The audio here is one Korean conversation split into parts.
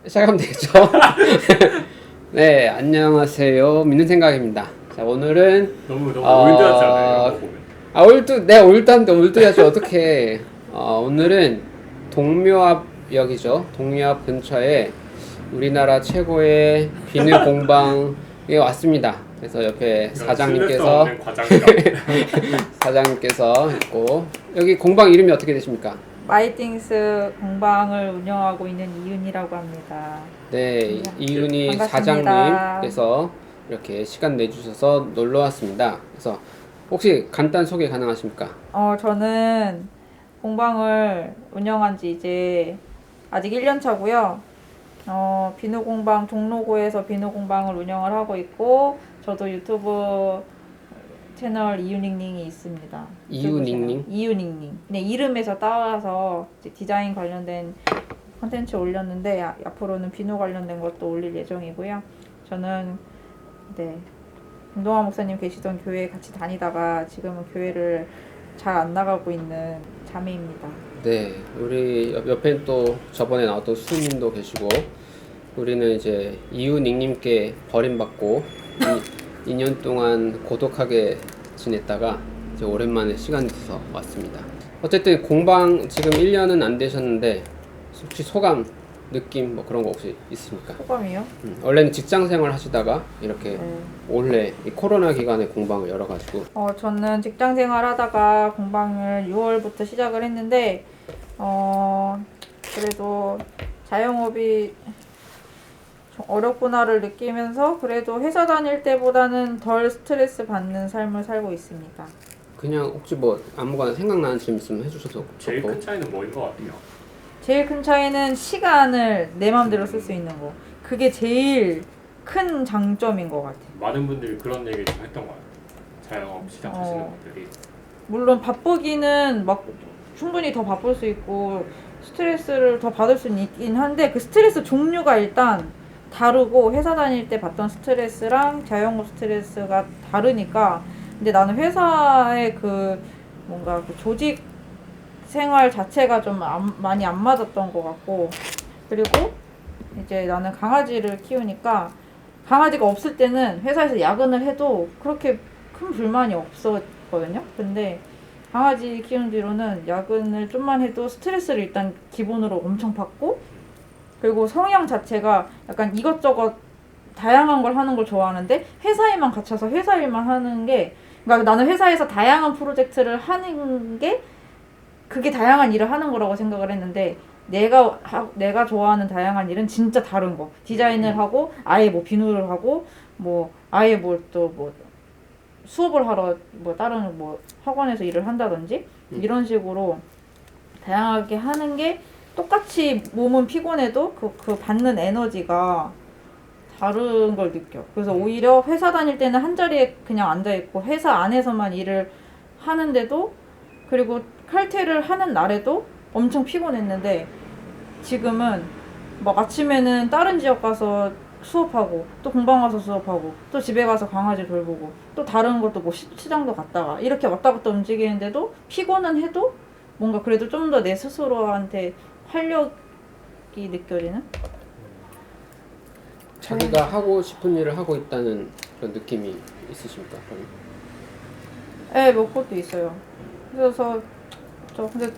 시작하면 되겠죠? 네, 안녕하세요. 믿는 생각입니다. 자, 오늘은 너무 올드하지 않아요? 이런 거 보면. 네, 올드한데 올드야지 어떻게? 오늘은 동묘압역이죠. 동묘압 근처에 우리나라 최고의 비누 공방에 왔습니다. 그래서 옆에 사장님께서 사장님께서 있고, 여기 공방 이름이 어떻게 되십니까? 마이띵스 공방을 운영하고 있는 이윤이라고 합니다. 네, 이윤희 반갑습니다. 사장님께서 이렇게 시간 내주셔서 놀러 왔습니다. 그래서 혹시 간단 소개 가능하십니까? 저는 공방을 운영한 지 이제 아직 1년 차고요. 비누 공방 종로구에서 비누 공방을 운영을 하고 있고, 저도 유튜브 채널 이유닝닝이 있습니다. 이유닝닝? 이유닝닝. 네, 이름에서 따와서 이제 디자인 관련된 컨텐츠 올렸는데 앞으로는 비누 관련된 것도 올릴 예정이고요. 저는 네, 김동환 목사님 계시던 교회에 같이 다니다가 지금은 교회를 잘 안 나가고 있는 자매입니다. 네, 우리 옆에 또 저번에 나왔던 수님도 계시고, 우리는 이제 이유닝님께 버림받고 2년 동안 고독하게 지냈다가 이제 오랜만에 시간 내서 왔습니다. 어쨌든 공방 지금 1년은 안 되셨는데 혹시 소감, 느낌 뭐 그런 거 혹시 있습니까? 소감이요? 원래는 직장 생활 하시다가 이렇게 네. 올해 이 코로나 기간에 공방을 열어가지고 저는 직장 생활 하다가 공방을 6월부터 시작을 했는데, 그래도 자영업이 좀 어렵구나를 느끼면서 그래도 회사 다닐 때보다는 덜 스트레스 받는 삶을 살고 있습니다. 그냥 혹시 뭐 아무거나 생각나는 질문 있으면 해주셔서 제일 좋고. 큰 차이는 뭐인 것 같아요? 제일 큰 차이는 시간을 내 맘대로 쓸 수 있는 거. 그게 제일 큰 장점인 것 같아요. 많은 분들이 그런 얘기 좀 했던 것 같아요. 자영업 시작하시는 분들이. 물론 바쁘기는 막 충분히 더 바쁠 수 있고 스트레스를 더 받을 수는 있긴 한데, 그 스트레스 종류가 일단 다르고 회사 다닐 때 받던 스트레스랑 자영업 스트레스가 다르니까. 근데 나는 회사의 그 뭔가 그 조직 생활 자체가 좀 많이 안 맞았던 것 같고, 그리고 이제 나는 강아지를 키우니까 강아지가 없을 때는 회사에서 야근을 해도 그렇게 큰 불만이 없었거든요. 근데 강아지 키운 뒤로는 야근을 좀만 해도 스트레스를 일단 기본으로 엄청 받고, 그리고 성향 자체가 약간 이것저것 다양한 걸 하는 걸 좋아하는데 회사에만 갇혀서 회사 일만 하는 게, 그러니까 나는 회사에서 다양한 프로젝트를 하는 게 그게 다양한 일을 하는 거라고 생각을 했는데, 내가 좋아하는 다양한 일은 진짜 다른 거. 디자인을 하고 아예 뭐 비누를 하고 뭐 아예 뭘 또 뭐 수업을 하러 뭐 다른 뭐 학원에서 일을 한다든지 이런 식으로 다양하게 하는 게, 똑같이 몸은 피곤해도 그 받는 에너지가 다른 걸 느껴. 그래서 오히려 회사 다닐 때는 한 자리에 그냥 앉아있고 회사 안에서만 일을 하는데도, 그리고 칼퇴를 하는 날에도 엄청 피곤했는데, 지금은 막 아침에는 다른 지역 가서 수업하고 또 공방 가서 수업하고 또 집에 가서 강아지 돌보고 또 다른 것도 뭐 시장도 갔다가 이렇게 왔다 갔다 움직이는데도 피곤은 해도 뭔가 그래도 좀 더 내 스스로한테 활력이 느껴지는? 자기가 하고 싶은 일을 하고 있다는 그런 느낌이 있으십니까? 그럼? 네, 뭐 그것도 있어요. 그래서 근데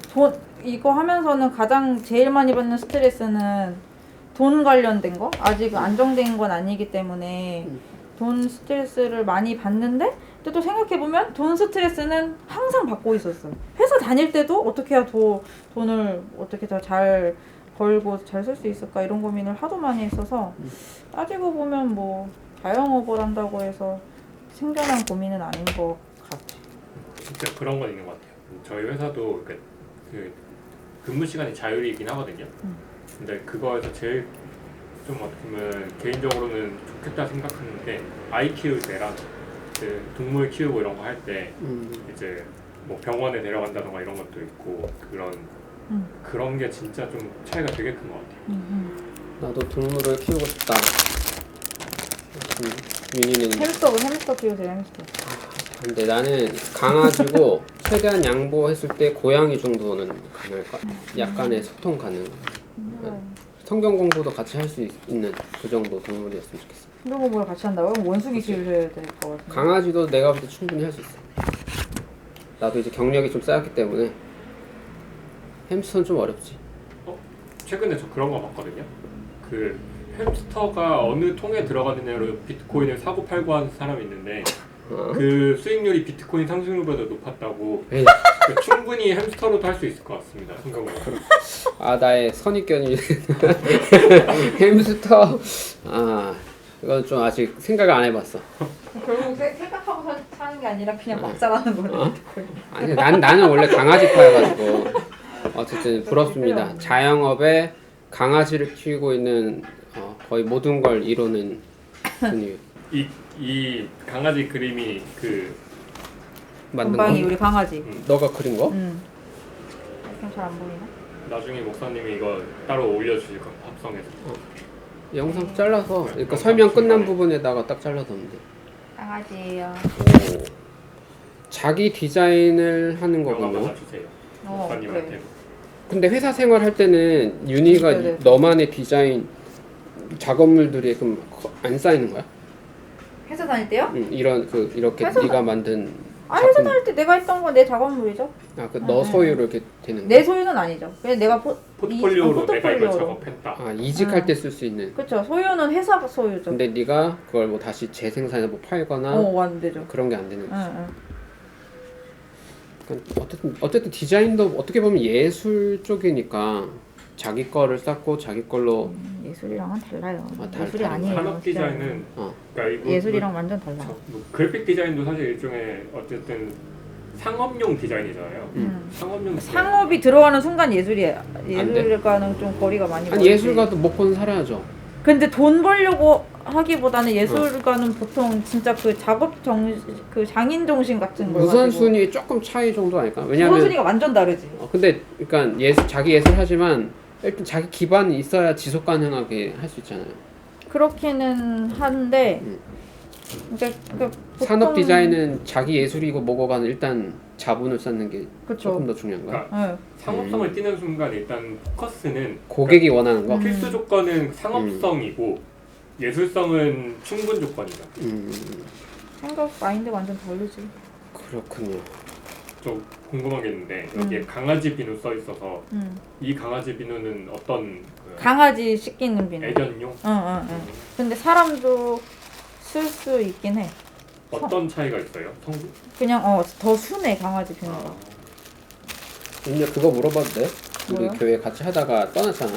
이거 하면서는 가장 제일 많이 받는 스트레스는 돈 관련된 거? 아직 안정된 건 아니기 때문에 돈 스트레스를 많이 받는데, 또 생각해보면 돈 스트레스는 항상 받고 있었어요. 회사 다닐 때도 어떻게 해야 돈을 어떻게 더 잘 벌고 잘 쓸 수 있을까 이런 고민을 하도 많이 했어서, 따지고 보면 뭐 자영업을 한다고 해서 생겨난 고민은 아닌 것 같아요. 진짜 그런 건 있는 것 같아요. 저희 회사도 그 근무 시간이 자율이긴 하거든요. 근데 그거에서 제일 좀 어떻게 보면 개인적으로는 좋겠다 생각하는 게, 아이 키울 때랑 그 동물 키우고 이런 거 할 때 이제 뭐 병원에 데려간다던가 이런 것도 있고, 그런 게 진짜 좀 차이가 되게 큰 것 같아요. 나도 동물을 키우고 싶다. 윤희는 햄스터 키우세요, 햄스터. 근데 나는 강아지고 최대한 양보했을 때 고양이 정도는 가능할까? 약간의 소통 가능. 성경 공부도 같이 할 수 있는 그 정도 동물이었으면 좋겠어. 성경 공부를 같이 한다고요? 그럼 원숭이 키우셔야 될 것 같은데. 강아지도 내가 볼 때 충분히 할 수 있어. 나도 이제 경력이 좀 쌓였기 때문에 햄스터는 좀 어렵지. 최근에 저 그런 거 봤거든요. 그 햄스터가 어느 통에 들어가느냐로 비트코인을 사고 팔고 하는 사람이 있는데 그 수익률이 비트코인 상승률보다 높았다고. 에이. 충분히 햄스터로도 할 수 있을 것 같습니다. 성경으로. 아 나의 선입견이 햄스터. 아 이건 좀 아직 생각을 안 해봤어. 결국 생각하고 사는 게 아니라 그냥 막 자라는 거네. 아니 나는 원래 강아지파여가지고 어쨌든 부럽습니다. 자영업에 강아지를 키우고 있는 거의 모든 걸 이루는 분이 이 강아지 그림이 그 만든 건방이 거. 우리 강아지. 너가 그린 거? 그럼 잘 안 보이나? 나중에 목사님이 이거 따로 올려주실 거 합성해서. 영상 잘라서 그러니까 설명 끝난 부분에다가 딱 잘라서 하면 돼. 강아지예요. 오. 자기 디자인을 하는 영화 거군요. 받아주세요. 목사님한테. 그래. 근데 회사 생활 할 때는 윤희가 네네. 너만의 디자인 작업물들이 그럼 안 쌓이는 거야? 회사 다닐 때요? 이런 이렇게 회사 네가 만든 회사 다닐 때 내가 했던 건 내 작업물이죠. 너 소유로 이렇게 되는 거야? 내 소유는 아니죠. 그냥 내가 포트폴리오로 내가 이걸 포트폴리오로. 작업했다. 아 이직할 때 쓸 수 있는. 그렇죠. 소유는 회사 소유죠. 근데 네가 그걸 뭐 다시 재생산해서 뭐 팔거나 안 되죠. 그런 게 안 되는 거지. 응. 그러니까 어쨌든 디자인도 어떻게 보면 예술 쪽이니까 자기 거를 쌓고 자기 걸로 예술이랑은 달라요. 아, 예술이 다른 아니에요. 산업 디자인은 그러니까 이거 예술이랑 완전 달라. 뭐 그래픽 디자인도 사실 일종의 어쨌든 상업용 디자인이잖아요. 상업용 디자인. 상업이 들어가는 순간 예술이에요. 돼? 예술과는 좀 거리가 많이 아니 멀지. 예술가도 먹고는 살아야죠. 근데 돈 벌려고 하기보다는 예술가는 보통 진짜 그 작업 그 장인 정신 같은 거 우선순위 조금 차이 정도 아닐까? 왜냐면 우선순위가 완전 다르지. 근데 그러니까 자기 예술 하지만 일단 자기 기반이 있어야 지속 가능하게 할 수 있잖아요. 그렇기는 한데 그러니까 산업 보통- 디자인은 자기 예술이고 뭐고 간에 일단 자본을 쌓는 게 그쵸. 조금 더 중요한 거야. 그러니까 네. 상업성을 띠는 순간 일단 포커스는 고객이 원하는 거. 필수 조건은 상업성이고 예술성은 충분 조건이다. 생각 마인드가 완전 다르지. 그렇군요. 좀 궁금한 게 있는데 여기에 강아지 비누 써 있어서 이 강아지 비누는 어떤 그 강아지 씻기는 비누. 애견용? 응. 근데 사람도 쓸 수 있긴 해. 어떤 차이가 있어요? 성분? 그냥 더 순해 강아지 비누가. 근데 그거 물어봐도 돼? 우리 뭐요? 교회 같이 하다가 떠났잖아.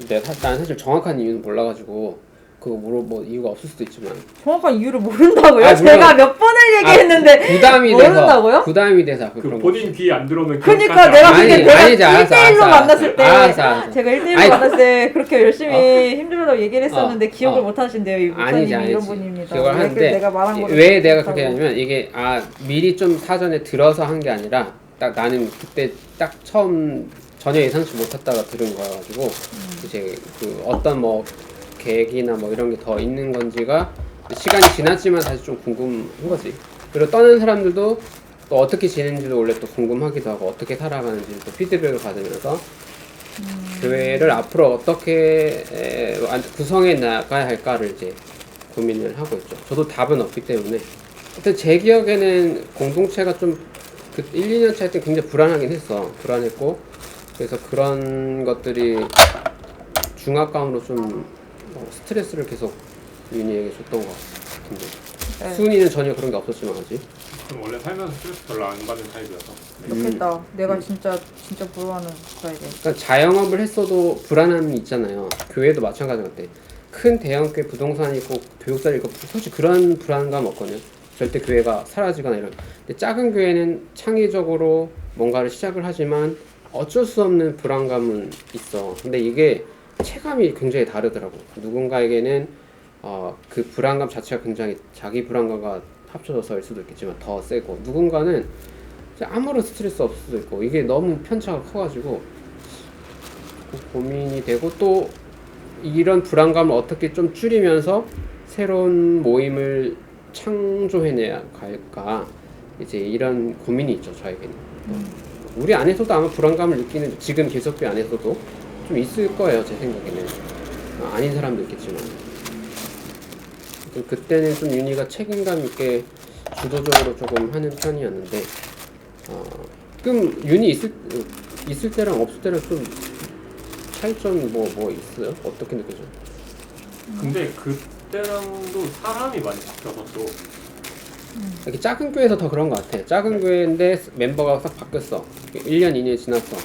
네. 난 사실 정확한 이유는 몰라가지고 그거 뭐 이유가 없을 수도 있지만 정확한 이유를 모른다고요? 아, 물론- 제가 몇 번을 얘기했는데 부담이 모른다고요? 돼서 그 그런 본인 거지. 귀에 안 들어오면 그러니까 기억하지 내가 않아요. 근데 내가 아니지, 알았어, 1대1로 알았어, 만났을 때 알았어. 제가 1대1로 아니, 만났을 때 그렇게 열심히 힘들다고 얘기를 했었는데 기억을 어. 못 하신대요. 이 목사님이 아니지. 이런 분입니다. 기억을 왜 하는데 내가 말한 거를 왜 내가 못하고. 그렇게 하냐면 이게 미리 좀 사전에 들어서 한 게 아니라 딱 나는 그때 딱 처음 전혀 예상치 못했다가 들은 거여가지고 이제 그 어떤 뭐 계획이나 뭐 이런 게 더 있는 건지가 시간이 지났지만 사실 좀 궁금한 거지. 그리고 떠난 사람들도 또 어떻게 지내는지도 원래 또 궁금하기도 하고 어떻게 살아가는지 또 피드백을 받으면서 교회를 앞으로 어떻게 구성해 나가야 할까를 이제 고민을 하고 있죠. 저도 답은 없기 때문에 일단 제 기억에는 공동체가 좀 그 1, 2년 차 때 굉장히 불안하긴 했어. 불안했고 그래서 그런 것들이 중압감으로 좀 스트레스를 계속 윤희에게 줬던 것 같은데 네. 수은이는 전혀 그런 게 없었지만 아직. 저는 원래 살면서 스트레스 별로 안 받는 타입이어서 좋겠다. 내가 진짜 불안한 스타일이야. 그러니까 자영업을 했어도 불안함이 있잖아요. 교회도 마찬가지 같아. 큰 대형교회 부동산이 있고 교육사를 있고 솔직히 그런 불안감 없거든요. 절대 교회가 사라지거나 이런. 근데 작은 교회는 창의적으로 뭔가를 시작을 하지만 어쩔 수 없는 불안감은 있어. 근데 이게 체감이 굉장히 다르더라고. 누군가에게는 그 불안감 자체가 굉장히 자기 불안감과 합쳐져서일 수도 있겠지만 더 세고 누군가는 아무런 스트레스 없을 수도 있고 이게 너무 편차가 커가지고 고민이 되고 또 이런 불안감을 어떻게 좀 줄이면서 새로운 모임을 창조해내야 할까 이제 이런 고민이 있죠 저에게는. 우리 안에서도 아마 불안감을 느끼는 지금 기석비 안에서도 좀 있을 거예요, 제 생각에는. 아닌 사람도 있겠지만. 그때는 좀 윤희가 책임감 있게 주도적으로 조금 하는 편이었는데, 그럼 윤희 있을 때랑 없을 때랑 좀 차이점이 뭐 있어요? 어떻게 느껴져요? 근데 그때랑도 사람이 많이 바뀌어서 또 이렇게 작은 교회에서 더 그런 것 같아. 작은 교회인데 멤버가 싹 바뀌었어. 1년, 2년 지났어.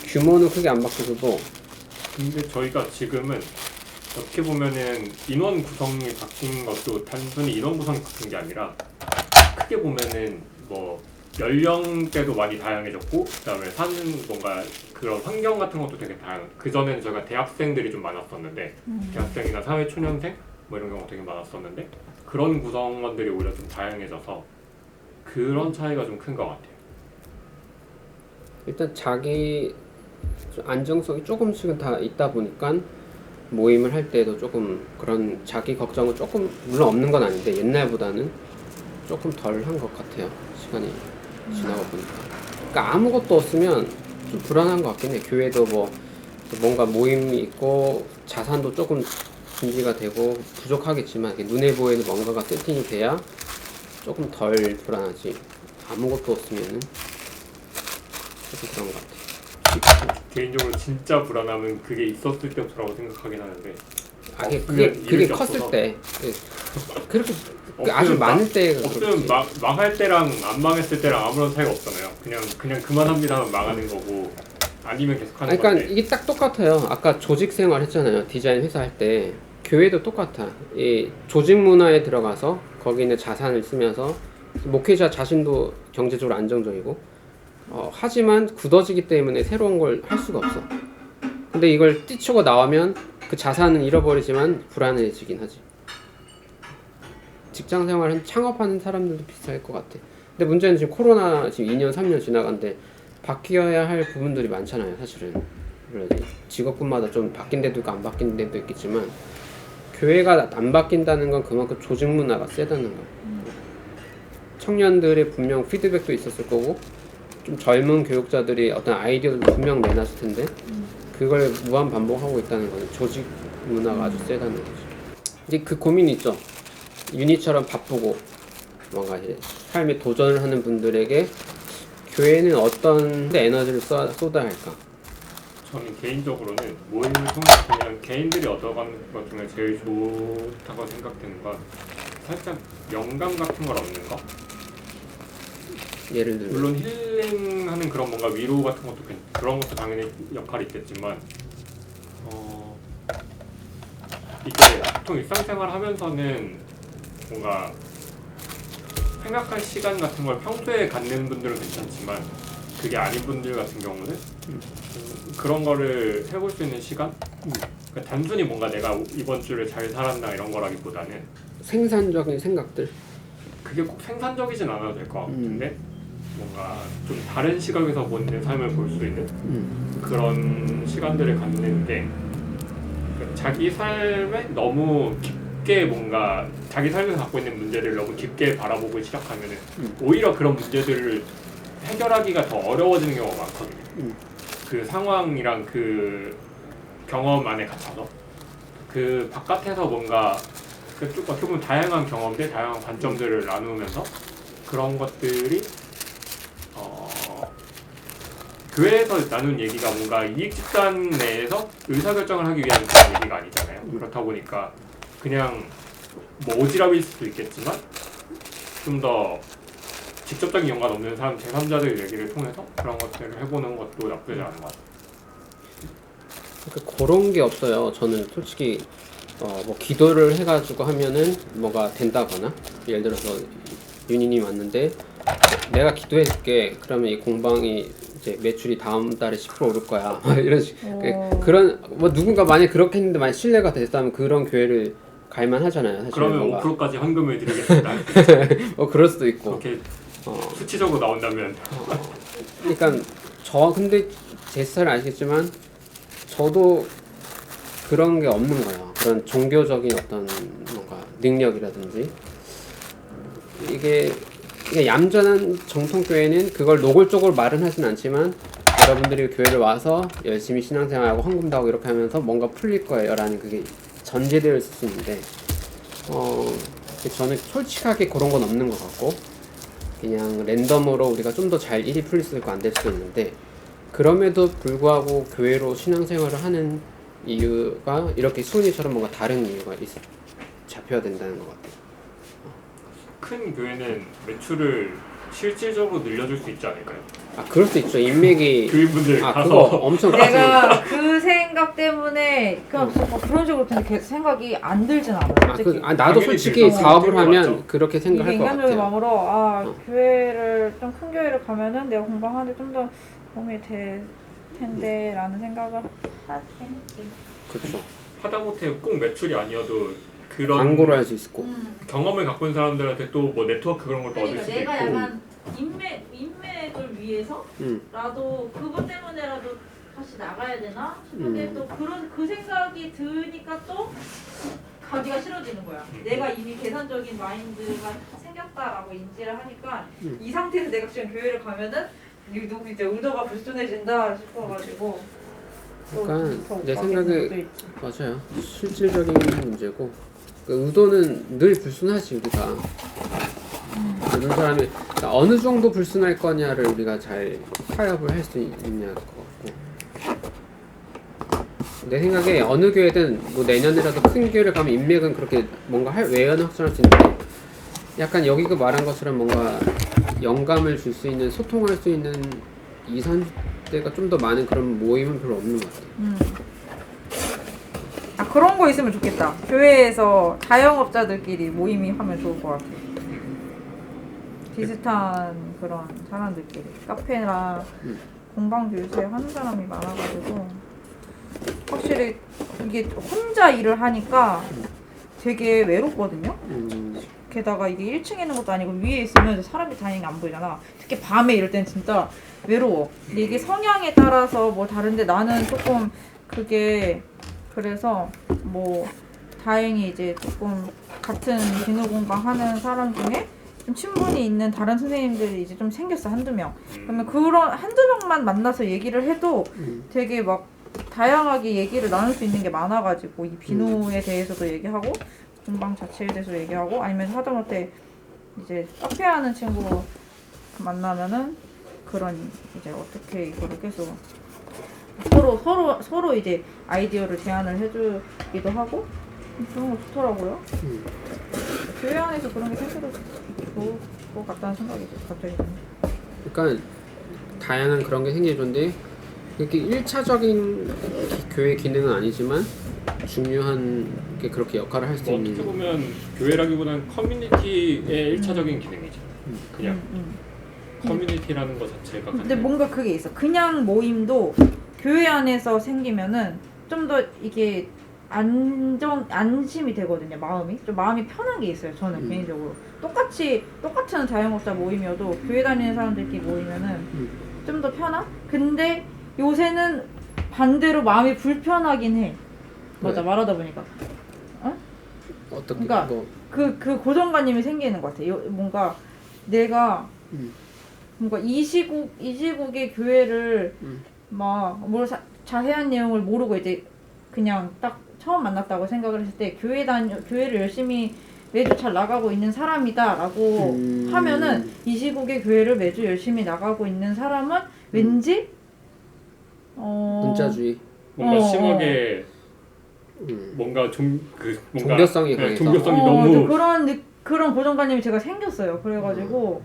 규모는 크게 안 바뀌어도. 근데 저희가 지금은 어떻게 보면은 인원 구성이 바뀐 것도 단순히 인원 구성이 바뀐 게 아니라 크게 보면은 뭐 연령대도 많이 다양해졌고 그다음에 사는 뭔가 그런 환경 같은 것도 되게 다양. 그 전에는 저희가 대학생들이 좀 많았었는데 대학생이나 사회초년생 뭐 이런 경우가 되게 많았었는데 그런 구성원들이 오히려 좀 다양해져서 그런 차이가 좀 큰 것 같아요. 일단 자기 안정성이 조금씩은 다 있다 보니까 모임을 할 때도 조금 그런 자기 걱정은 조금 물론 없는 건 아닌데 옛날보다는 조금 덜 한 것 같아요. 시간이 지나고 보니까. 그러니까 아무것도 없으면 좀 불안한 것 같긴 해. 교회도 뭐 뭔가 모임이 있고 자산도 조금 준비가 되고 부족하겠지만 눈에 보이는 뭔가가 세팅이 돼야 조금 덜 불안하지. 아무것도 없으면은 조금 그런 것 같아. 개인적으로 진짜 불안함은 그게 있었을 때부터라고 생각하긴 하는데 그게 컸을 때 그렇게 아주 많을 때 없으면 망할 때랑 안 망했을 때랑 아무런 차이가 없잖아요. 그냥 그만합니다 하면 망하는 거고 아니면 계속하는 그러니까 건데. 이게 딱 똑같아요. 아까 조직 생활 했잖아요. 디자인 회사 할 때 교회도 똑같아. 이 조직 문화에 들어가서 거기 있는 자산을 쓰면서 목회자 자신도 경제적으로 안정적이고 하지만 굳어지기 때문에 새로운 걸 할 수가 없어. 근데 이걸 뛰쳐고 나오면 그 자산은 잃어버리지만 불안해지긴 하지. 직장 생활은 창업하는 사람들도 비슷할 것 같아. 근데 문제는 지금 코로나 지금 2년 3년 지나간데 바뀌어야 할 부분들이 많잖아요, 사실은. 물론 직업군마다 좀 바뀐 데도 있고 안 바뀐 데도 있겠지만 교회가 안 바뀐다는 건 그만큼 조직 문화가 세다는 거야. 청년들의 분명 피드백도 있었을 거고 좀 젊은 교육자들이 어떤 아이디어도 분명 내놨을 텐데 그걸 무한 반복하고 있다는 거는 조직 문화가 아주 세다는 거지. 이제 그 고민이 있죠. 윤희처럼 바쁘고 뭔가 이제 삶에 도전을 하는 분들에게 교회는 어떤 에너지를 쏟아야 할까? 저는 개인적으로는 모임을 통해서 그냥 개인들이 얻어가는 것 중에 제일 좋다고 생각되는 건 살짝 영감 같은 걸 얻는 거? 예를 들면 물론 힐링하는 그런 뭔가 위로 같은 것도 그런 것도 당연히 역할이 있겠지만 이게 보통 일상생활 하면서는 뭔가 생각할 시간 같은 걸 평소에 갖는 분들은 괜찮지만 그게 아닌 분들 같은 경우는 그런 거를 해볼 수 있는 시간? 그러니까 단순히 뭔가 내가 이번 주를 잘 살았나 이런 거라기보다는 생산적인 생각들. 그게 꼭 생산적이진 않아도 될 것 같은데 뭔가 좀 다른 시각에서 보는 삶을 볼 수 있는 그런 시간들을 갖는 게 자기 삶에 너무 깊게 뭔가 자기 삶에서 갖고 있는 문제들을 너무 깊게 바라보고 시작하면은 오히려 그런 문제들을 해결하기가 더 어려워지는 경우가 많거든요. 그 상황이랑 그 경험 안에 갇혀서 그 바깥에서 뭔가 쭉 어떻게 보면 다양한 경험들, 다양한 관점들을 나누면서 그런 것들이 교회에서 나눈 얘기가 뭔가 이익 집단 내에서 의사결정을 하기 위한 그런 얘기가 아니잖아요. 그렇다 보니까 그냥 뭐 오지랖일 수도 있겠지만 좀 더 직접적인 연관 없는 사람 제3자들 얘기를 통해서 그런 것들을 해보는 것도 나쁘지 않은 것 같아요. 그러니까 그런 게 없어요. 저는 솔직히 뭐 기도를 해가지고 하면은 뭐가 된다거나 예를 들어서 윤희님 왔는데 내가 기도해줄게. 그러면 이 공방이 이제 매출이 다음 달에 10% 오를 거야. 이런 식. 그런 뭐 누군가 만약 그렇게 했는데 만약 신뢰가 됐다면 그런 교회를 갈만 하잖아요. 사실 그러면 뭔가. 5%까지 헌금을 드리겠습니다. 그럴 수도 있고. 그렇게 수치적으로 나온다면. 그러니까 근데 제 스타일은 아시겠지만 저도 그런 게 없는 거예요. 그런 종교적인 어떤 뭔가 능력이라든지 이게 얌전한 정통교회는 그걸 노골적으로 말은 하진 않지만 여러분들이 교회를 와서 열심히 신앙생활하고 헌금도 하고 이렇게 하면서 뭔가 풀릴 거예요 라는 그게 전제되어 있을 수 있는데 저는 솔직하게 그런 건 없는 것 같고 그냥 랜덤으로 우리가 좀 더 잘 일이 풀릴 수도 있고 안 될 수도 있는데 그럼에도 불구하고 교회로 신앙생활을 하는 이유가 이렇게 수은이처럼 뭔가 다른 이유가 잡혀야 된다는 것 같아요. 큰 교회는 매출을 실질적으로 늘려줄 수 있지 않을까요? 아 그럴 수 있죠. 인맥이 교인분들 아 가서 그거 엄청 내가 그 생각 때문에 그냥 그런 식으로 계속 생각이 안 들진 않아요. 솔직히. 나도 당연히 솔직히 들죠. 사업을 들죠. 하면 맞죠. 그렇게 이게 생각할 것 인간적인 같아요. 마음으로 교회를 좀 큰 교회를 가면은 내가 공부하는데 좀 더 도움이 될 텐데라는 생각을 하지. 그렇죠. 하다못해 꼭 매출이 아니어도 그런 광고를 할 수 있고. 경험을 갖고 있는 사람들한테 또 뭐 네트워크 그런 것도 얻을 그러니까 수도 내가 있고. 약간 인맥을 위해서라도 그것 때문에라도 다시 나가야 되나 싶은데 또 그 생각이 드니까 또 가기가 싫어지는 거야. 내가 이미 계산적인 마인드가 생겼다라고 인지를 하니까 이 상태에서 내가 지금 교회를 가면은 누구 이제 의도가 불순해진다 싶어가지고 약간 더 내 못 생각에 가겠는 것도 있지. 맞아요. 실질적인 문제고 그 의도는 늘 불순하지 우리가. 모든 사람이 그러니까 어느 정도 불순할 거냐를 우리가 잘 타협을 할 수 있냐 것 같고 내 생각에 어느 교회든 뭐 내년이라도 큰 교회를 가면 인맥은 그렇게 뭔가 외연을 확장할 수 있는데 약간 여기가 말한 것처럼 뭔가 영감을 줄 수 있는 소통할 수 있는 2, 30대가 좀 더 많은 그런 모임은 별로 없는 것 같아요. 그런 거 있으면 좋겠다. 교회에서 자영업자들끼리 모임이 하면 좋을 것 같아. 비슷한 그런 사람들끼리 카페나 공방도 요새 하는 사람이 많아가지고 확실히 이게 혼자 일을 하니까 되게 외롭거든요. 게다가 이게 1층에 있는 것도 아니고 위에 있으면 사람이 다니는 게 안 보이잖아. 특히 밤에 이럴 땐 진짜 외로워. 근데 이게 성향에 따라서 뭐 다른데 나는 조금 그게 그래서 뭐 다행히 이제 조금 같은 비누 공방 하는 사람 중에 좀 친분이 있는 다른 선생님들이 이제 좀 생겼어. 한두 명. 그러면 그런 한두 명만 만나서 얘기를 해도 되게 막 다양하게 얘기를 나눌 수 있는 게 많아가지고 이 비누에 대해서도 얘기하고 공방 자체에 대해서 얘기하고 아니면 하다못해 이제 카페 하는 친구 만나면은 그런 이제 어떻게 이거를 계속 서로 이제 아이디어를 제안을 해주기도 하고 그런 거 좋더라고요. 교회 안에서 그런 게 생겨도 좋을 것 같다는 생각이 갑자기 드네요. 그러니까 다양한 그런 게 생기는데 이렇게 1차적인 교회 기능은 아니지만 중요한 게 그렇게 역할을 할 수 뭐 있는 어떻게 보면 교회라기보다는 커뮤니티의 1차적인 기능이죠. 그냥 커뮤니티라는 것 자체가 근데 뭔가 그게 있어. 그냥 모임도 교회 안에서 생기면은 좀 더 이게 안심이 되거든요. 마음이 편한 게 있어요. 저는 개인적으로 똑같은 자영업자 모임이어도 교회 다니는 사람들끼리 모이면은 좀 더 편한? 근데 요새는 반대로 마음이 불편하긴 해. 맞아, 네. 말하다 보니까. 어떻게 그러니까 뭐 그 고정관념이 생기는 것 같아. 뭔가 내가 뭔가 이 시국의 교회를 막 뭘 자세한 내용을 모르고 이제 그냥 딱 처음 만났다고 생각을 했을 때 교회를 열심히 매주 잘 나가고 있는 사람이다라고 하면은 이 시국의 교회를 매주 열심히 나가고 있는 사람은 왠지 문자주의 뭔가 심하게 뭔가 뭔가 종교성이 강해서. 종교성이 너무 그런 고정관념이 제가 생겼어요. 그래가지고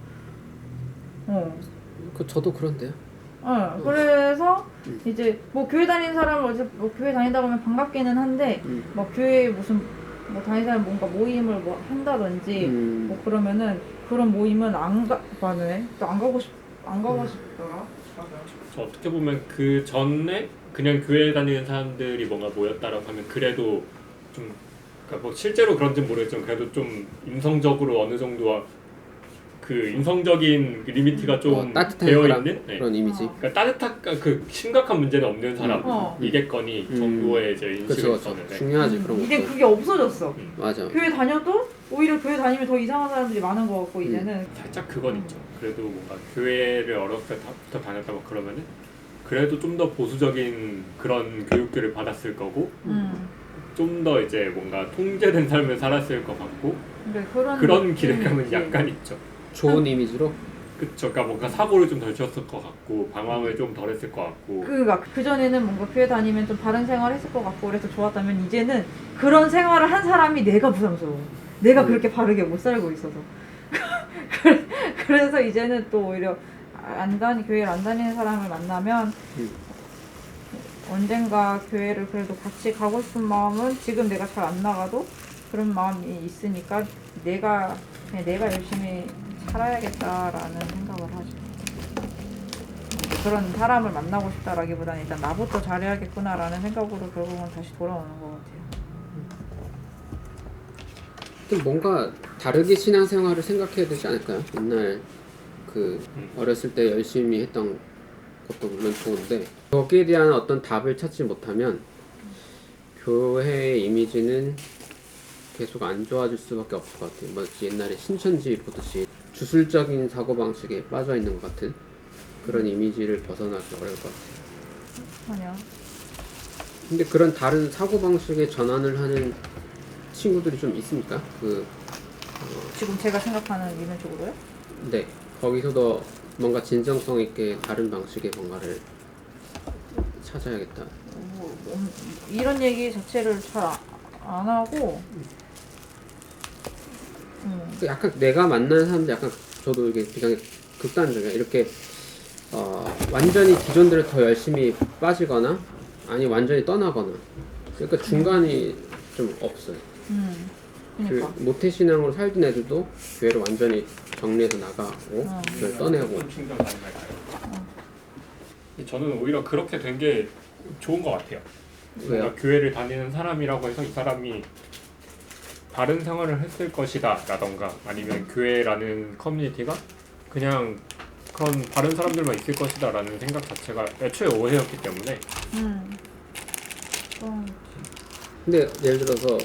저도 그런데요. 그래서 이제 뭐 교회 다니는 사람은 어제 뭐 교회 다니다 보면 반갑기는 한데 뭐 교회에 무슨 뭐 다니는 사람 뭔가 모임을 뭐 한다든지 뭐 그러면은 그런 모임은 안 가네. 또 안 가고 싶더라. 저 어떻게 보면 그 전에 그냥 교회 다니는 사람들이 뭔가 모였다라고 하면 그래도 좀 그러니까 뭐 실제로 그런지는 모르겠지만 그래도 좀 인성적으로 어느 정도 그 인성적인 리미트가 좀 따뜻한 되어 사람 있는 그런 이미지. 그러니까 따뜻한 그 심각한 문제는 없는 사람이겠거니 정도의 이제 인식을 그렇죠. 있었는데 중요하지 그런 것도. 근데 그게 없어졌어. 맞아. 교회 다녀도 오히려 교회 다니면 더 이상한 사람들이 많은 것 같고 이제는 살짝 그건 있죠. 그래도 뭔가 교회를 어렸을 때부터 다녔다 막 그러면은 그래도 좀 더 보수적인 그런 교육들을 받았을 거고 좀 더 이제 뭔가 통제된 삶을 살았을 것 같고 근데 그런 기대감은 느낌이 있지. 약간 있죠. 좋은 이미지로. 그쵸. 그러니까 뭔가 사고를 좀 덜 쳤을 것 같고 방황을 좀 덜 했을 것 같고 그러니까 그 전에는 뭔가 교회 다니면 좀 바른 생활 했을 것 같고 그래서 좋았다면 이제는 그런 생활을 한 사람이 내가 부담스러워. 내가 그렇게 바르게 못 살고 있어서. 그래서 이제는 또 오히려 교회를 안 다니는 사람을 만나면 언젠가 교회를 그래도 같이 가고 싶은 마음은 지금 내가 잘 안 나가도 그런 마음이 있으니까 내가 열심히 살아야겠다라는 생각을 하죠. 그런 사람을 만나고 싶다라기보다는 일단 나부터 잘해야겠구나라는 생각으로 결국은 다시 돌아오는 것 같아요. 좀 뭔가 다르게 신앙생활을 생각해야 되지 않을까요? 옛날 그 어렸을 때 열심히 했던 것도 물론 좋은데 거기에 대한 어떤 답을 찾지 못하면 교회의 이미지는 계속 안 좋아질 수밖에 없을 것 같아요. 마치 옛날에 신천지 보듯이 주술적인 사고방식에 빠져 있는 것 같은 그런 이미지를 벗어나기 어려울 것 같아요. 아니야. 근데 그런 다른 사고방식의 전환을 하는 친구들이 좀 있습니까? 지금 제가 생각하는 이런 쪽으로요? 네, 거기서도 뭔가 진정성 있게 다른 방식의 뭔가를 찾아야겠다. 이런 얘기 자체를 잘 안 하고 약간 내가 만나는 사람들 약간 저도 이게 굉장히 극단적이에요. 이렇게 완전히 기존대로 더 열심히 빠지거나 아니 완전히 떠나거나 그러니까 중간이 좀 없어요. 그러니까. 그 모태신앙으로 살던 애들도 교회를 완전히 정리해서 나가고 교회를 떠내고 충전 가능할까요? 저는 오히려 그렇게 된 게 좋은 것 같아요. 왜요? 뭔가 교회를 다니는 사람이라고 해서 이 사람이 바른 생활을 했을 것이다 라던가 아니면 교회라는 커뮤니티가 그냥 그런 바른 사람들만 있을 것이다 라는 생각 자체가 애초에 오해였기 때문에 근데 예를 들어서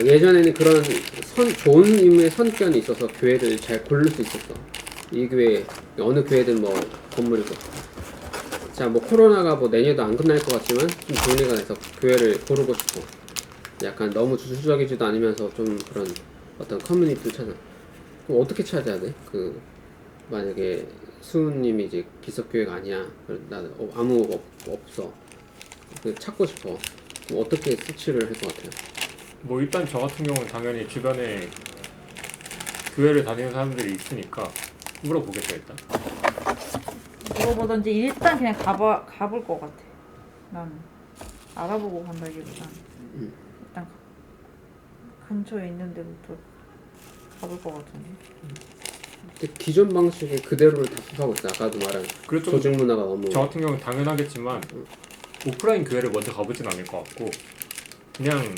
예전에는 그런 좋은 의미의 선견이 있어서 교회를 잘 고를 수 있었어. 이 교회 어느 교회든 뭐 건물이고 자 뭐 코로나가 뭐 내년도 안 끝날 것 같지만 좀 정리가 돼서 교회를 고르고 싶어. 약간 너무 주술적이지도 않으면서 좀 그런 어떤 커뮤니티를 찾아. 그럼 어떻게 찾아야 돼? 만약에 수우님이 이제 기석교회가 아니야. 나는 아무 없어. 찾고 싶어. 그럼 어떻게 서치를 할 것 같아요? 뭐 일단 저 같은 경우는 당연히 주변에 교회를 다니는 사람들이 있으니까 물어보겠죠 일단. 물어보던지 일단 그냥 가볼 것 같아. 나는 알아보고 간다기보다는 일단 근처에 있는 데부터 가볼 것 같은데. 근데 기존 방식의 그대로를 답습하고 있어. 아까도 말한 그래도 조직 문화가 너무 저 같은 경우는 당연하겠지만 오프라인 교회를 먼저 가보진 않을 것 같고 그냥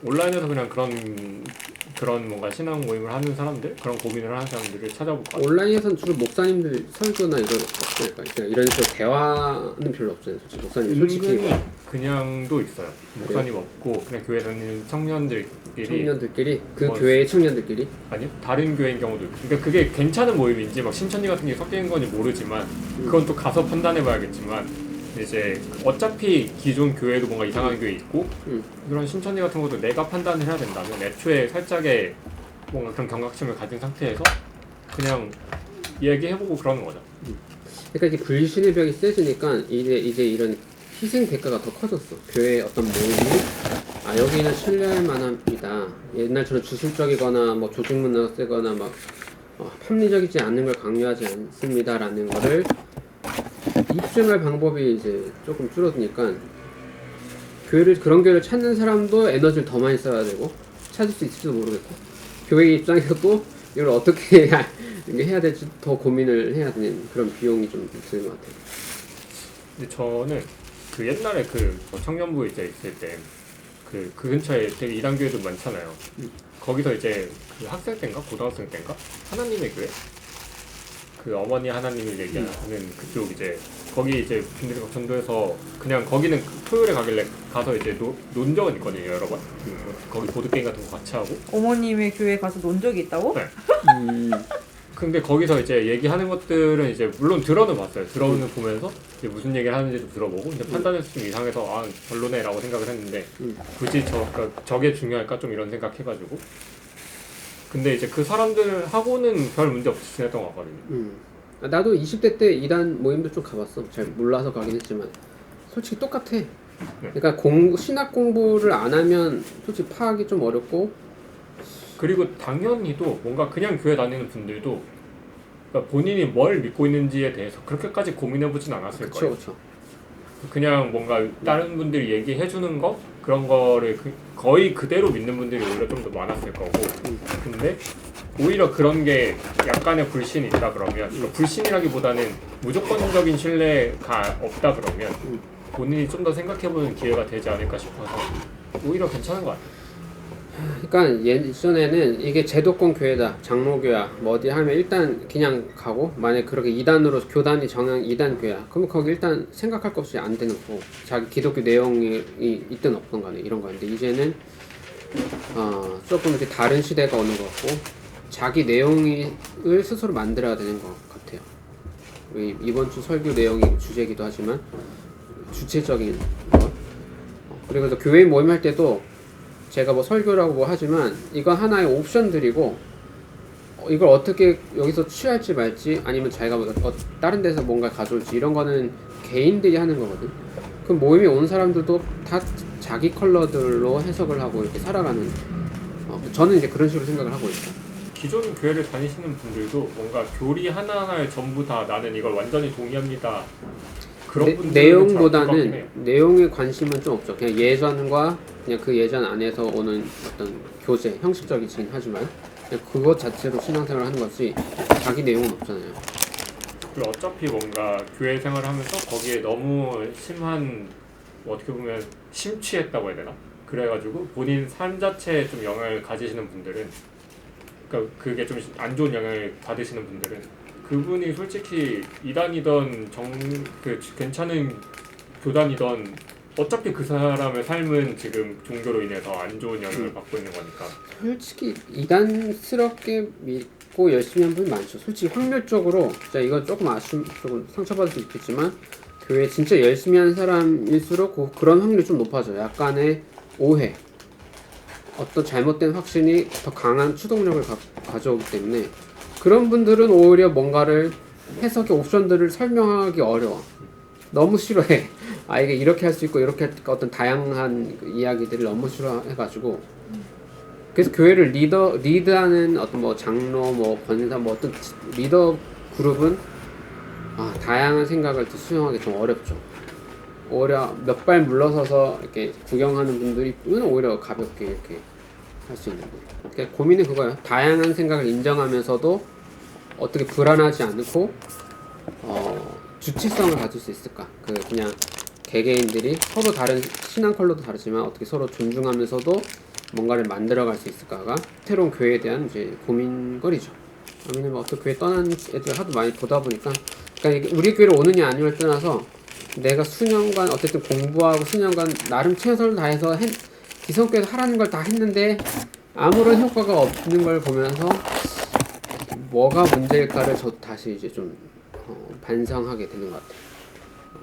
온라인에서 그냥 그런 뭔가 신앙 모임을 하는 사람들 그런 고민을 하는 사람들을 찾아볼 것 같아요. 온라인에선 주로 목사님들 설교나 이런 없으니까 그냥 이런 식으로 대화는 별로 없어요. 솔직히 목사님 솔직히 은근히 그냥도 있어요. 목사님 없고 그냥 교회 다니는 청년들끼리 그 뭐, 교회의 청년들끼리 아니 다른 교회인 경우도 있고 그러니까 그게 괜찮은 모임인지 막 신천지 같은 게 섞여 있는 건지 모르지만 그건 또 가서 판단해봐야겠지만 이제 어차피 기존 교회도 뭔가 이상한 교회 있고 그런 신천지 같은 것도 내가 판단을 해야 된다면 애초에 살짝의 뭔가 그런 경각심을 가진 상태에서 그냥 얘기해보고 그러는 거죠. 그러니까 이게 불신의 벽이 세지니까 이제 이런 희생 대가가 더 커졌어. 교회의 어떤 모임이 여기는 신뢰할 만합니다. 옛날처럼 주술적이거나 뭐 조직 문화가 세거나 막 합리적이지 않는 걸 강요하지 않습니다라는 거를 입증할 방법이 이제 조금 줄어드니까 그런 교회를 찾는 사람도 에너지를 더 많이 써야 되고 찾을 수 있을지도 모르겠고 교회 입장에서도 이걸 어떻게 해야 될지 더 고민을 해야 되는 그런 비용이 좀 드는 것 같아요. 근데 저는 그 옛날에 그 청년부 이제 있을 때 그 근처에 되게 이단교회도 많잖아요. 거기서 이제 그 학생 때인가 고등학생 때인가 하나님의 교회 그 어머니 하나님을 얘기하는 그쪽 이제 거기 이제 빈들이 전도해서 그냥 거기는 토요일에 가길래 가서 이제 논 적은 있거든요 여러 번. 거기 보드 게임 같은 거 같이 하고. 어머님의 교회 가서 논 적이 있다고? 네. 근데 거기서 이제 얘기하는 것들은 이제 물론 들어는 봤어요. 들어는 보면서 이제 무슨 얘기를 하는지도 들어보고 근데 판단에서 좀 이상해서 아 별로네라고 생각을 했는데 굳이 저게 중요할까 좀 이런 생각해가지고 근데 이제 그 사람들하고는 별 문제 없이 지냈던 것 같거든요. 나도 20대 때 이단 모임도 좀 가봤어. 잘 몰라서 가긴 했지만 솔직히 똑같아. 그러니까 신학 공부를 안 하면 솔직히 파악이 좀 어렵고 그리고 당연히도 뭔가 그냥 교회 다니는 분들도 그러니까 본인이 뭘 믿고 있는지에 대해서 그렇게까지 고민해보진 않았을 거예요. 그렇죠. 그냥 뭔가 다른 분들이 얘기해주는 거 그런 거를 거의 그대로 믿는 분들이 오히려 좀 더 많았을 거고 근데 오히려 그런 게 약간의 불신이 있다 그러면 그러니까 불신이라기보다는 무조건적인 신뢰가 없다 그러면 본인이 좀 더 생각해보는 기회가 되지 않을까 싶어서 오히려 괜찮은 것 같아요. 그러니까 예전에는 이게 제도권 교회다, 장로교야, 뭐 어디 하면 일단 그냥 가고 만약 그렇게 이단으로 교단이 정한 이단 교회야, 그러면 거기 일단 생각할 것 없이 안 되는 거고 자기 기독교 내용이 있든 없든 간에 이런 거였는데 이제는 조금 이렇게 다른 시대가 오는 것 같고 자기 내용을 스스로 만들어야 되는 것 같아요. 이번 주 설교 내용이 주제이기도 하지만 주체적인 것. 그리고 또 교회 모임할 때도 제가 뭐 설교라고 뭐 하지만 이건 하나의 옵션들이고 이걸 어떻게 여기서 취할지 말지 아니면 자기가 다른 데서 뭔가 가져올지 이런 거는 개인들이 하는 거거든. 그럼 모임에 온 사람들도 다 자기 컬러들로 해석을 하고 이렇게 살아가는 저는 이제 그런 식으로 생각을 하고 있어요. 기존 교회를 다니시는 분들도 뭔가 교리 하나하나에 전부 다 나는 이걸 완전히 동의합니다. 그런 분들은 내용보다는 내용에 관심은 좀 없죠. 그냥 예전과 그냥 그 예전 안에서 오는 어떤 교제, 형식적이긴 하지만 그냥 그것 자체로 신앙생활을 하는 거지 자기 내용은 없잖아요. 그리고 어차피 뭔가 교회 생활을 하면서 거기에 너무 심한 어떻게 보면 심취했다고 해야 되나? 그래가지고 본인 삶 자체에 좀 영향을 가지시는 분들은 그러니까 그게 좀 안 좋은 영향을 받으시는 분들은 그분이 솔직히 이단이던 괜찮은 교단이던 어차피 그 사람의 삶은 지금 종교로 인해서 안 좋은 영향을 받고 있는 거니까 솔직히 이단스럽게 믿고 열심히 한 분이 많죠. 솔직히 확률적으로 진짜 이거 조금 조금 상처받을 수 있겠지만 교회 진짜 열심히 하는 사람일수록 그런 확률이 좀 높아져요. 약간의 오해, 어떤 잘못된 확신이 더 강한 추동력을 가져오기 때문에 그런 분들은 오히려 뭔가를 해석의 옵션들을 설명하기 어려워. 너무 싫어해. 이게 이렇게 할 수 있고 이렇게 어떤 다양한 이야기들을 너무 싫어해가지고 그래서 교회를 리드하는 어떤 뭐 장로, 뭐 권사, 뭐 어떤 리더 그룹은 다양한 생각을 수용하기 좀 어렵죠. 오히려 몇 발 물러서서 이렇게 구경하는 분들이 오히려 가볍게 이렇게 할 수 있는 거예요. 그러니까 고민은 그거예요. 다양한 생각을 인정하면서도 어떻게 불안하지 않고 주체성을 가질 수 있을까? 그냥 개개인들이 서로 다른 신앙 컬러도 다르지만 어떻게 서로 존중하면서도 뭔가를 만들어갈 수 있을까가 새로운 교회에 대한 이제 고민거리죠. 왜냐면 어떤 교회 떠난 애들 하도 많이 보다 보니까 그러니까 우리 교회로 오느냐 아니냐를 떠나서 내가 수년간 어쨌든 공부하고 수년간 나름 최선을 다해서 기성교회에서 하라는 걸 다 했는데 아무런 효과가 없는 걸 보면서 뭐가 문제일까를 저 다시 이제 좀 반성하게 되는 것 같아요.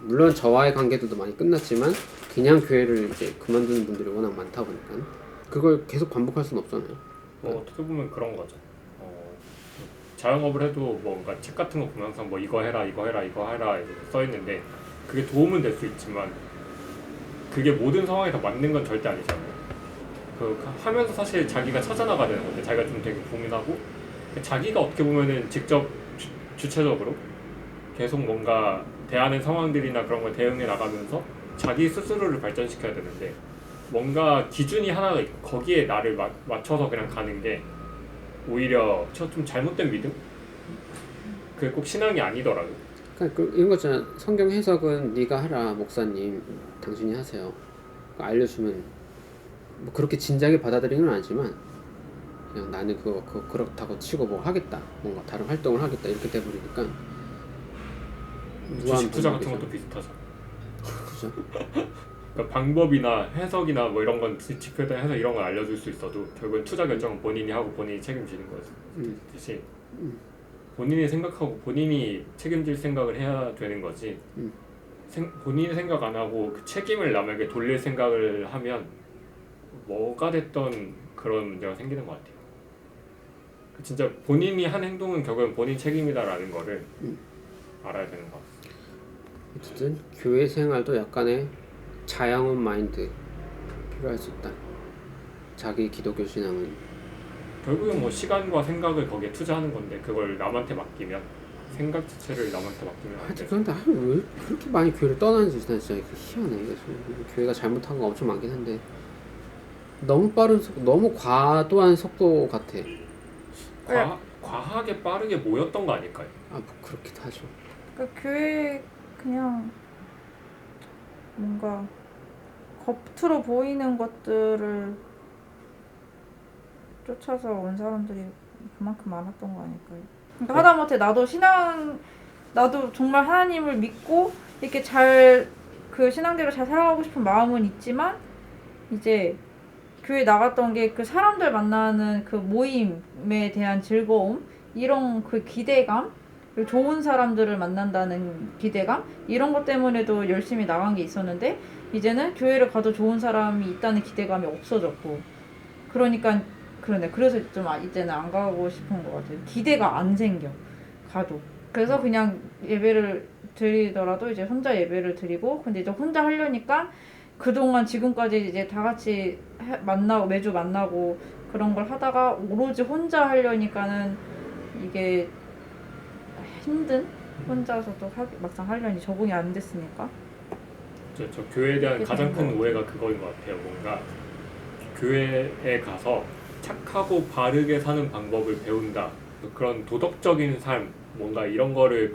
물론 저와의 관계들도 많이 끝났지만 그냥 교회를 이제 그만두는 분들이 워낙 많다 보니까 그걸 계속 반복할 수는 없잖아요. 어떻게 보면 그런 거죠. 자영업을 해도 뭔가 책 같은 거 보면 항상 뭐 이거 해라 이거 해라 이거 해라 이렇게 써 있는데 그게 도움은 될 수 있지만 그게 모든 상황에 다 맞는 건 절대 아니잖아요. 하면서 사실 자기가 찾아나가야 되는 건데 자기가 좀 되게 고민하고 자기가 어떻게 보면은 직접 주체적으로 계속 뭔가 대하는 상황들이나 그런 걸 대응해 나가면서 자기 스스로를 발전시켜야 되는데 뭔가 기준이 하나가 있고 거기에 나를 맞춰서 그냥 가는 게 오히려 좀 잘못된 믿음? 그게 꼭 신앙이 아니더라도 그러니까 이런 거 있잖아. 성경 해석은 네가 하라 목사님 당신이 하세요. 알려주면 뭐 그렇게 진지하게 받아들이는 건 아니지만 그냥 나는 그거 그렇다고 치고 뭐 하겠다 뭔가 다른 활동을 하겠다 이렇게 돼버리니까 주식 투자 같은 것도 비슷하죠. 그죠? 그러니까 방법이나 해석이나 뭐 이런 건 지표에 해서 이런 걸 알려줄 수 있어도 결국엔 투자 결정은 본인이 하고 본인이 책임지는 거지. 본인이 생각하고 본인이 책임질 생각을 해야 되는 거지. 본인이 생각 안 하고 그 책임을 남에게 돌릴 생각을 하면 뭐가 됐던 그런 문제가 생기는 것 같아요. 진짜 본인이 한 행동은 결국은 본인 책임이다라는 거를 알아야 되는 것 같아요. 어쨌든 교회 생활도 약간의 자양원 마인드 필요할 수 있다. 자기 기독교 신앙은 결국은 뭐 시간과 생각을 거기에 투자하는 건데 그걸 남한테 맡기면 생각 자체를 남한테 맡기면 안 하여튼 돼. 그런데 왜 그렇게 많이 교회를 떠나는지 난 진짜 희한해. 그래서 교회가 잘못한 거 엄청 많긴 한데 너무 빠른 속, 너무 과도한 속도 같아. 과하게 빠르게 모였던 거 아닐까요? 아, 뭐 그렇기도 하죠. 그러니까 교회 그냥 뭔가 겉으로 보이는 것들을 쫓아서 온 사람들이 그만큼 많았던 거 아닐까요? 그러니까 하다못해 나도 정말 하나님을 믿고 이렇게 잘 그 신앙대로 잘 살아가고 싶은 마음은 있지만 이제 교회 나갔던 게 그 사람들 만나는 그 모임에 대한 즐거움, 이런 그 기대감, 그리고 좋은 사람들을 만난다는 기대감, 이런 것 때문에도 열심히 나간 게 있었는데 이제는 교회를 가도 좋은 사람이 있다는 기대감이 없어졌고, 그러니까 그러네. 그래서 좀 이제는 안 가고 싶은 것 같아요. 기대가 안 생겨 가도. 그래서 그냥 예배를 드리더라도 이제 혼자 예배를 드리고, 근데 이제 혼자 하려니까 그동안 지금까지 이제 다 같이 만나고 매주 만나고 그런 걸 하다가 오로지 혼자 하려니까는 이게 힘든, 혼자서 또 막상 하려니 적응이 안 됐으니까. 저 교회에 대한 그렇게 가장 되는 큰 것 오해가 그거인 것 같아요. 뭔가 교회에 가서 착하고 바르게 사는 방법을 배운다. 그런 도덕적인 삶, 뭔가 이런 거를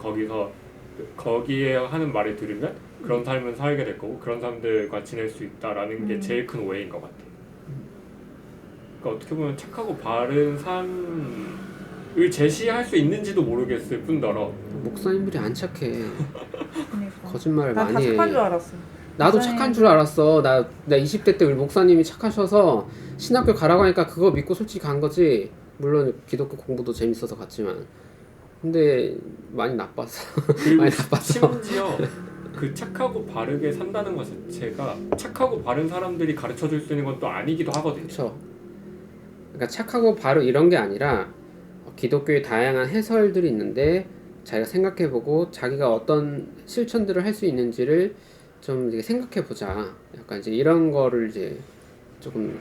거기에 하는 말을 들으면 그런 삶은 살게 될 거고 그런 사람들과 지낼 수 있다라는 게 제일 큰 오해인 것 같아요. 그러니까 어떻게 보면 착하고 바른 삶을 제시할 수 있는지도 모르겠을 뿐더러 목사님들이 안 착해. 그러니까. 거짓말을 난 다 많이 해. 착한 줄 알았어. 나도 목사님들- 착한 줄 알았어. 나 20대 때 우리 목사님이 착하셔서 신학교 가라고 하니까 그거 믿고 솔직히 간 거지. 물론 기독교 공부도 재밌어서 갔지만. 근데 많이 나빴어. 그리고 많이 나빴어. 심지어 그 착하고 바르게 산다는 것 자체가 착하고 바른 사람들이 가르쳐 줄 수 있는 건 또 아니기도 하거든요. 그렇죠. 그러니까 착하고 바로 이런 게 아니라 기독교의 다양한 해설들이 있는데 자기가 생각해보고 자기가 어떤 실천들을 할 수 있는지를 좀 이제 생각해보자. 약간 이제 이런 거를 이제 조금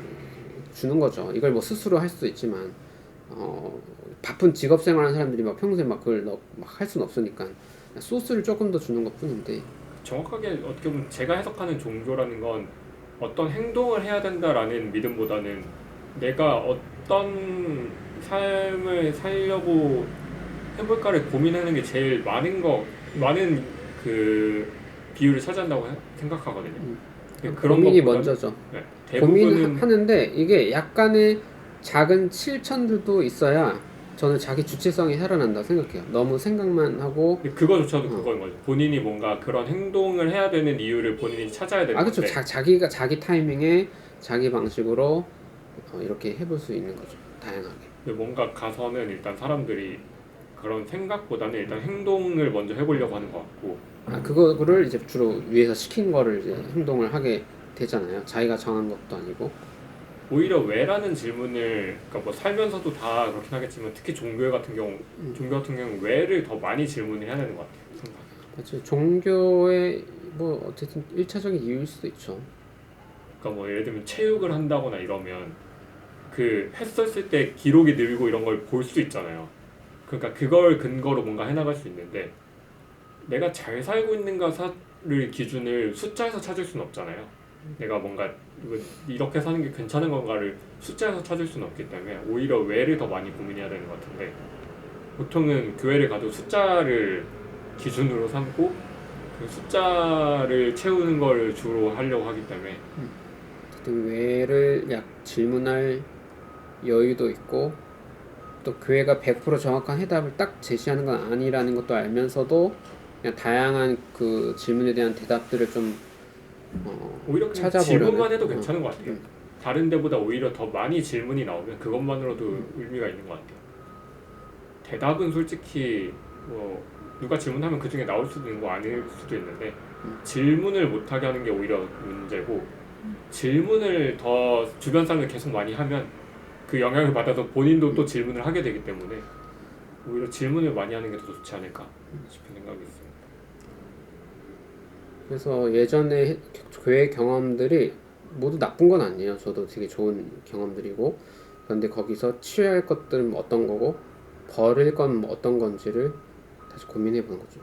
주는 거죠. 이걸 뭐 스스로 할 수도 있지만 바쁜 직업 생활하는 사람들이 막 평소에 막 그걸 막 할 수는 없으니까 소스를 조금 더 주는 것뿐인데. 정확하게 어떻게 보면 제가 해석하는 종교라는 건 어떤 행동을 해야 된다라는 믿음보다는 내가 어떤 삶을 살려고 해볼까를 고민하는 게 제일 많은 그 비율을 차지한다고 생각하거든요. 그런 고민이 것보다는- 먼저죠. 네, 대부분은 고민하는데 이게 약간의 작은 실천들도 있어야 저는 자기 주체성이 살아난다고 생각해요. 너무 생각만 하고. 그거조차도 그거인 거죠. 본인이 뭔가 그런 행동을 해야 되는 이유를 본인이 찾아야 되는 그렇죠. 건데 자기가 자기 타이밍에 자기 방식으로 이렇게 해볼 수 있는 거죠. 다양하게. 근데 뭔가 가서는 일단 사람들이 그런 생각보다는 일단 행동을 먼저 해보려고 하는 것 같고 그거를 이제 주로 위에서 시킨 거를 이제 행동을 하게 되잖아요. 자기가 정한 것도 아니고. 오히려 왜라는 질문을 그러니까 뭐 살면서도 다 그렇긴 하겠지만 특히 종교 같은 경우 왜를 더 많이 질문을 해야 되는 것 같아요. 그렇죠. 종교의 뭐 어쨌든 1차적인 이유일 수도 있죠. 그러니까 뭐 예를 들면 체육을 한다거나 이러면 그 했었을 때 기록이 늘고 이런 걸 볼 수 있잖아요. 그러니까 그걸 근거로 뭔가 해나갈 수 있는데 내가 잘 살고 있는가를 기준을 숫자에서 찾을 수는 없잖아요. 내가 뭔가 이렇게 사는 게 괜찮은 건가를 숫자에서 찾을 수는 없기 때문에 오히려 왜를 더 많이 고민해야 되는 것 같은데 보통은 교회를 가도 숫자를 기준으로 삼고 그 숫자를 채우는 걸 주로 하려고 하기 때문에 어쨌든 왜를 질문할 여유도 있고 또 교회가 100% 정확한 해답을 딱 제시하는 건 아니라는 것도 알면서도 그냥 다양한 그 질문에 대한 대답들을 좀 오히려 그냥 찾아보려는. 질문만 해도 괜찮은 것 같아요. 다른 데보다 오히려 더 많이 질문이 나오면 그것만으로도 의미가 있는 것 같아요. 대답은 솔직히 뭐 누가 질문하면 그 중에 나올 수도 있는 거 아닐 수도 있는데 질문을 못하게 하는 게 오히려 문제고 질문을 더 주변 사람들 계속 많이 하면 그 영향을 받아서 본인도 또 질문을 하게 되기 때문에 오히려 질문을 많이 하는 게 더 좋지 않을까 싶은 생각이 있습니다. 그래서 예전에 교회 경험들이 모두 나쁜 건 아니에요. 저도 되게 좋은 경험들이고, 그런데 거기서 취할 것들은 어떤 거고 버릴 건 어떤 건지를 다시 고민해 보는 거죠.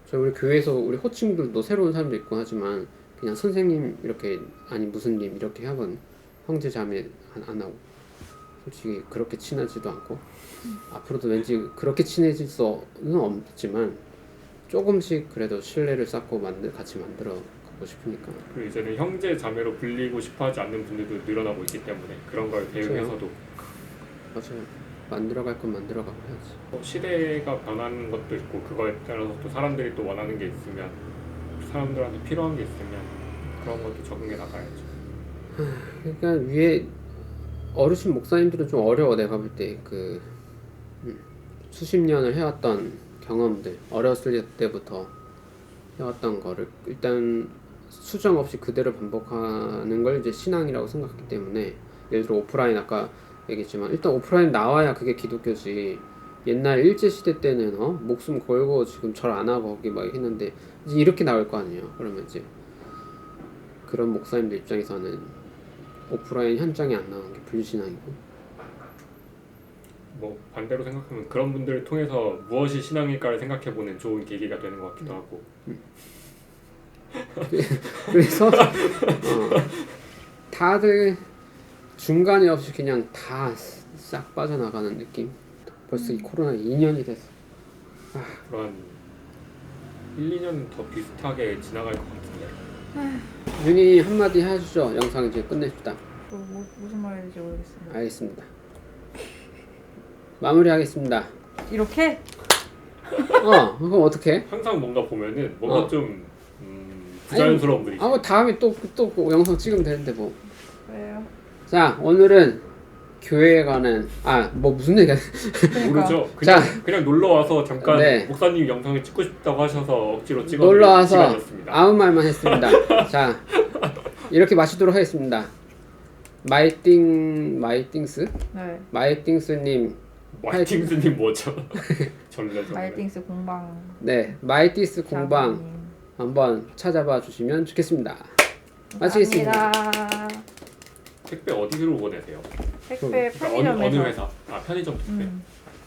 저희 우리 교회에서 우리 호칭들도 새로운 사람도 있고 하지만 그냥 선생님 이렇게 아니 무슨 님 이렇게 하건 형제 자매 안 하고 솔직히 그렇게 친하지도 않고 앞으로도 왠지 그렇게 친해질 수는 없지만 조금씩 그래도 신뢰를 쌓고 같이 만들어 가고 싶으니까. 그리고 이제는 형제 자매로 불리고 싶어하지 않는 분들도 늘어나고 있기 때문에 그런 걸 대응해서도 맞아요. 만들어갈 건 만들어가고 해야지. 시대가 변하는 것도 있고 그거에 따라서 또 사람들이 또 원하는 게 있으면 사람들한테 필요한 게 있으면 그런 것도 적응해 나가야죠. 그러니까 위에 어르신 목사님들은 좀 어려워. 내가 볼 때 그 수십 년을 해왔던 경험들, 어렸을 때부터 해왔던 거를 일단 수정 없이 그대로 반복하는 걸 이제 신앙이라고 생각했기 때문에, 예를 들어 오프라인 아까 얘기했지만 일단 오프라인 나와야 그게 기독교지. 옛날 일제시대 때는 목숨 걸고 지금 절 안 하고 거기 막 했는데 이제 이렇게 나올 거 아니에요. 그러면 이제 그런 목사님들 입장에서는 오프라인 현장에 안 나오는 게 불신앙이고. 뭐 반대로 생각하면 그런 분들을 통해서 무엇이 신앙일까를 생각해보는 좋은 계기가 되는 것 같기도 하고. 그래서 다들 중간에 없이 그냥 다 싹 빠져나가는 느낌. 벌써 이 코로나 2년이 됐어. 그런 1, 2년 더 비슷하게 지나갈 것 같은데. 윤희 한마디 해주죠. 영상 이제 끝냅시다. 무슨 말인지 모르겠습니다. 알겠습니다. 마무리하겠습니다. 이렇게? 그럼 어떻게? 항상 뭔가 보면은 뭔가 좀 아니, 부자연스러운 분이죠. 뭐 다음에 또 영상 찍으면 되는데 뭐. 왜요? 자, 오늘은 교회에 관한 뭐 무슨 얘기야? 모르죠. 자. 그냥 놀러 와서 잠깐 네. 목사님 영상을 찍고 싶다고 하셔서 억지로 찍어 놀러 와서 시간이었습니다. 아무 말만 했습니다. 자, 이렇게 마치도록 하겠습니다. 마이띵스? 네. 마이띵스님, 마이팅스님 뭐죠? 전래. 마이팅스 공방. 네, 마이티스 공방 장모님. 한번 찾아봐 주시면 좋겠습니다. 마치겠습니다. 감사합니다. 택배 어디로 보내세요? 택배 그러니까 어느 편의점에서. 회사? 편의점 택배.